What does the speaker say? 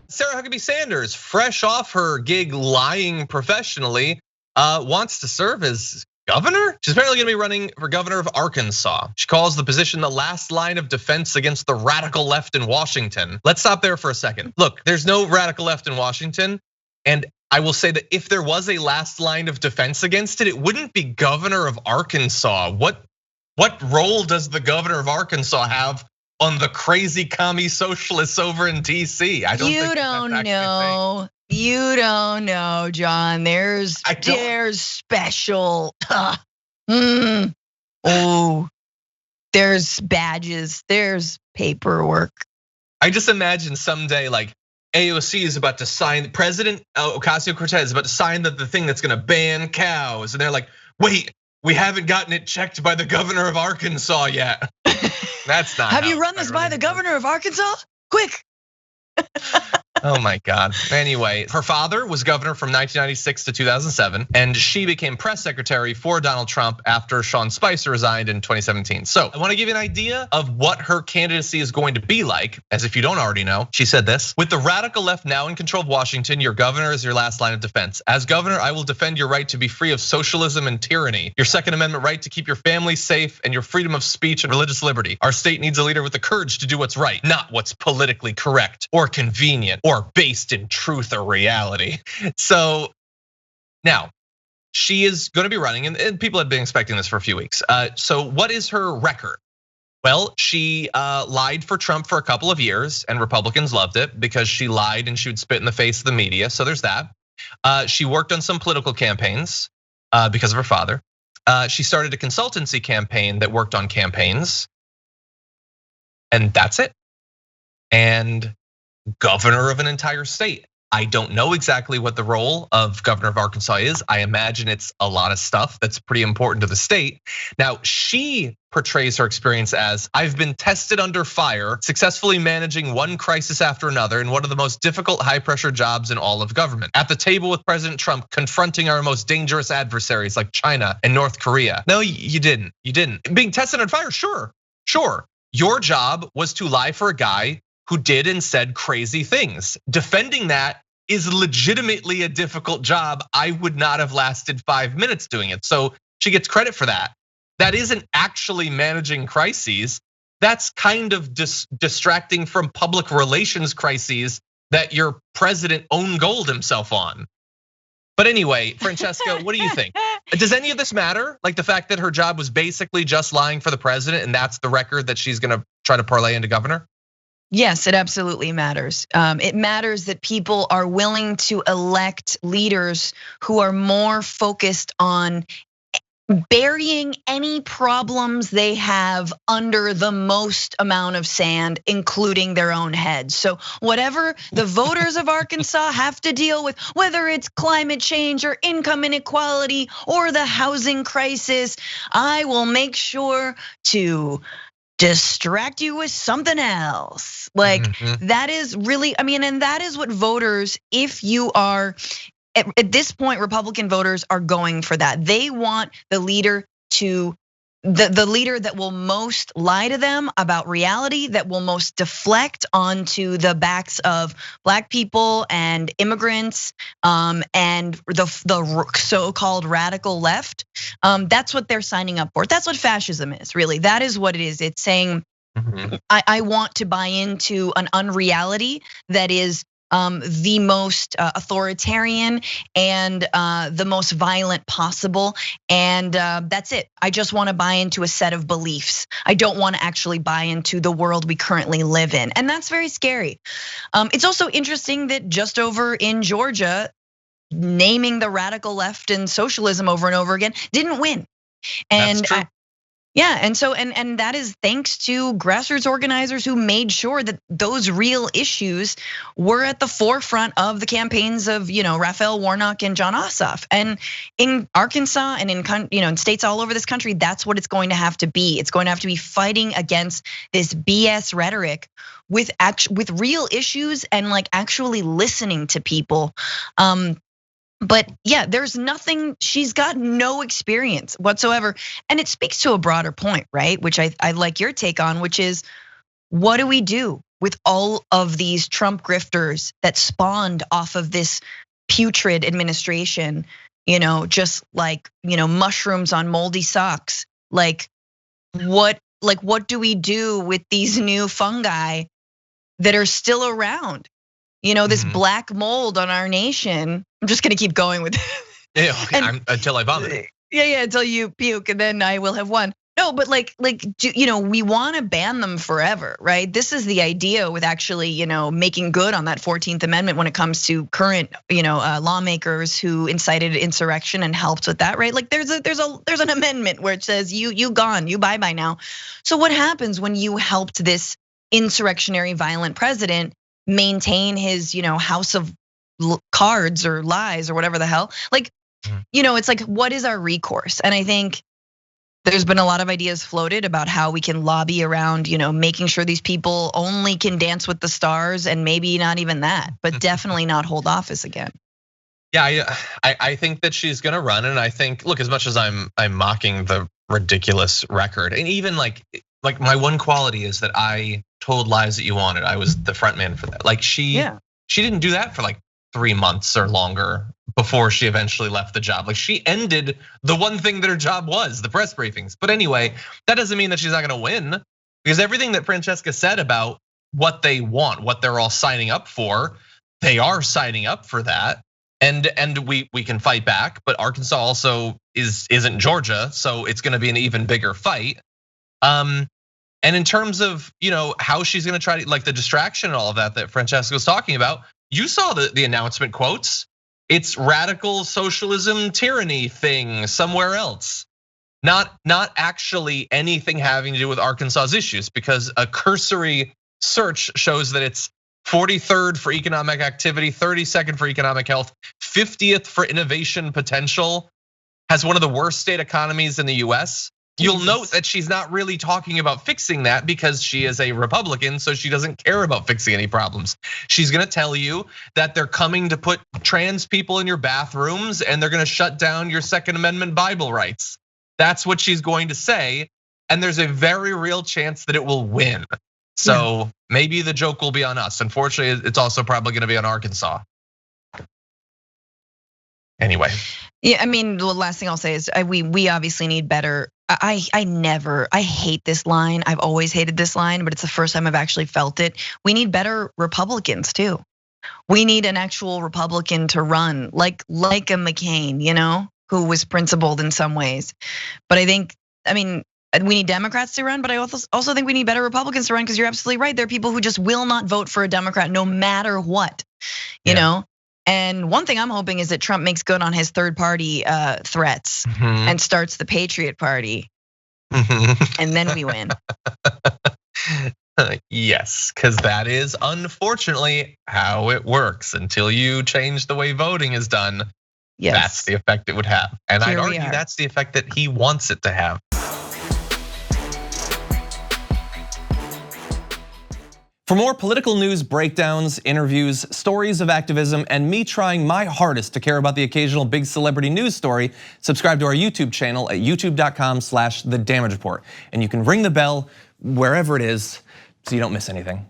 Sarah Huckabee Sanders, fresh off her gig lying professionally, wants to serve as governor. She's apparently gonna be running for governor of Arkansas. She calls the position the last line of defense against the radical left in Washington. Let's stop there for a second. Look, there's no radical left in Washington. And I will say that if there was a last line of defense against it, it wouldn't be governor of Arkansas. What role does the governor of Arkansas have on the crazy commie socialists over in DC? I don't think you don't know. You don't know, John. There's special. Oh, there's badges. There's paperwork. I just imagine someday like AOC is about to sign, President Ocasio-Cortez is about to sign the thing that's gonna ban cows. And they're like, wait, we haven't gotten it checked by the governor of Arkansas yet. That's not. Have you run this by the governor of Arkansas? Quick. Oh my God. Anyway, her father was governor from 1996 to 2007, and she became press secretary for Donald Trump after Sean Spicer resigned in 2017. So I want to give you an idea of what her candidacy is going to be like, as if you don't already know. She said this: with the radical left now in control of Washington, your governor is your last line of defense. As governor, I will defend your right to be free of socialism and tyranny, your Second Amendment right to keep your family safe, and your freedom of speech and religious liberty. Our state needs a leader with the courage to do what's right, not what's politically correct or convenient or based in truth or reality. So now she is going to be running, and people have been expecting this for a few weeks. So what is her record? Well, she lied for Trump for a couple of years, and Republicans loved it because she lied and she would spit in the face of the media. So there's that. She worked on some political campaigns because of her father. She started a consultancy campaign that worked on campaigns, and that's it. And governor of an entire state. I don't know exactly what the role of governor of Arkansas is. I imagine it's a lot of stuff that's pretty important to the state. Now, she portrays her experience as, I've been tested under fire, successfully managing one crisis after another in one of the most difficult high pressure jobs in all of government. At the table with President Trump, confronting our most dangerous adversaries like China and North Korea. No, you didn't. Being tested under fire, sure. Your job was to lie for a guy who did and said crazy things. Defending that is legitimately a difficult job. I would not have lasted 5 minutes doing it. So she gets credit for that. That isn't actually managing crises. That's kind of distracting from public relations crises that your president own-goaled himself on. But anyway, Francesca, what do you think? Does any of this matter? Like the fact that her job was basically just lying for the president, and that's the record that she's gonna try to parlay into governor? Yes, it absolutely matters. It matters that people are willing to elect leaders who are more focused on burying any problems they have under the most amount of sand, including their own heads. So whatever the voters of Arkansas have to deal with, whether it's climate change or income inequality or the housing crisis, I will make sure to distract you with something else. Like that is really, I mean, and that is what voters, if you are, at this point, Republican voters are going for that. They want the leader to, the leader that will most lie to them about reality, that will most deflect onto the backs of Black people and immigrants, and the so-called radical left. That's what they're signing up for. That's what fascism is, really. That is what it is. It's saying, I want to buy into an unreality that is the most authoritarian and the most violent possible, and that's it. I just want to buy into a set of beliefs. I don't want to actually buy into the world we currently live in, and that's very scary. It's also interesting that just over in Georgia, naming the radical left and socialism over and over again didn't win. And that's true. Yeah, and so and that is thanks to grassroots organizers who made sure that those real issues were at the forefront of the campaigns of Raphael Warnock and John Ossoff. And in Arkansas and in states all over this country, that's what it's going to have to be. It's going to have to be fighting against this BS rhetoric with real issues and like actually listening to people. But yeah, there's nothing, she's got no experience whatsoever. And it speaks to a broader point, right? Which I like your take on, which is, what do we do with all of these Trump grifters that spawned off of this putrid administration, just like, mushrooms on moldy socks. Like what do we do with these new fungi that are still around? This black mold on our nation. I'm just gonna keep going with it. Until I vomit. Yeah, until you puke, and then I will have won. No, but we want to ban them forever, right? This is the idea with actually, making good on that 14th Amendment when it comes to current, lawmakers who incited insurrection and helped with that, right? Like there's an amendment where it says you gone, you bye now. So what happens when you helped this insurrectionary violent president maintain his, house of cards or lies or whatever the hell? Like, it's like, what is our recourse? And I think there's been a lot of ideas floated about how we can lobby around, making sure these people only can dance with the stars, and maybe not even that, but definitely not hold office again. Yeah, I think that she's gonna run, and I think, look, as much as I'm mocking the ridiculous record, and even like my one quality is that I told lies that you wanted. I was the front man for that. Like she didn't do that for like 3 months or longer before she eventually left the job. Like she ended the one thing that her job was, the press briefings. But anyway, that doesn't mean that she's not gonna win, because everything that Francesca said about what they want, what they're all signing up for, they are signing up for that. And we can fight back, but Arkansas also isn't Georgia, so it's gonna be an even bigger fight. And in terms of, how she's gonna try to, like the distraction and all of that Francesca was talking about, you saw the announcement quotes. It's radical socialism tyranny thing somewhere else. Not actually anything having to do with Arkansas's issues, because a cursory search shows that it's 43rd for economic activity, 32nd for economic health, 50th for innovation potential, has one of the worst state economies in the US. You'll note that she's not really talking about fixing that because she is a Republican, so she doesn't care about fixing any problems. She's gonna tell you that they're coming to put trans people in your bathrooms and they're gonna shut down your Second Amendment Bible rights. That's what she's going to say, and there's a very real chance that it will win. So maybe the joke will be on us. Unfortunately, it's also probably gonna be on Arkansas. Anyway. Yeah, I mean, the last thing I'll say is we obviously need better. I hate this line. I've always hated this line, but it's the first time I've actually felt it. We need better Republicans too. We need an actual Republican to run, like a McCain, who was principled in some ways. But I mean, we need Democrats to run, but I also think we need better Republicans to run, because you're absolutely right. There are people who just will not vote for a Democrat no matter what, you know? And one thing I'm hoping is that Trump makes good on his third party threats and starts the Patriot Party, and then we win. Yes, because that is unfortunately how it works. Until you change the way voting is done, that's the effect it would have. And I'd argue that's the effect that he wants it to have. For more political news, breakdowns, interviews, stories of activism, and me trying my hardest to care about the occasional big celebrity news story, subscribe to our YouTube channel at youtube.com/The Damage Report. And you can ring the bell wherever it is so you don't miss anything.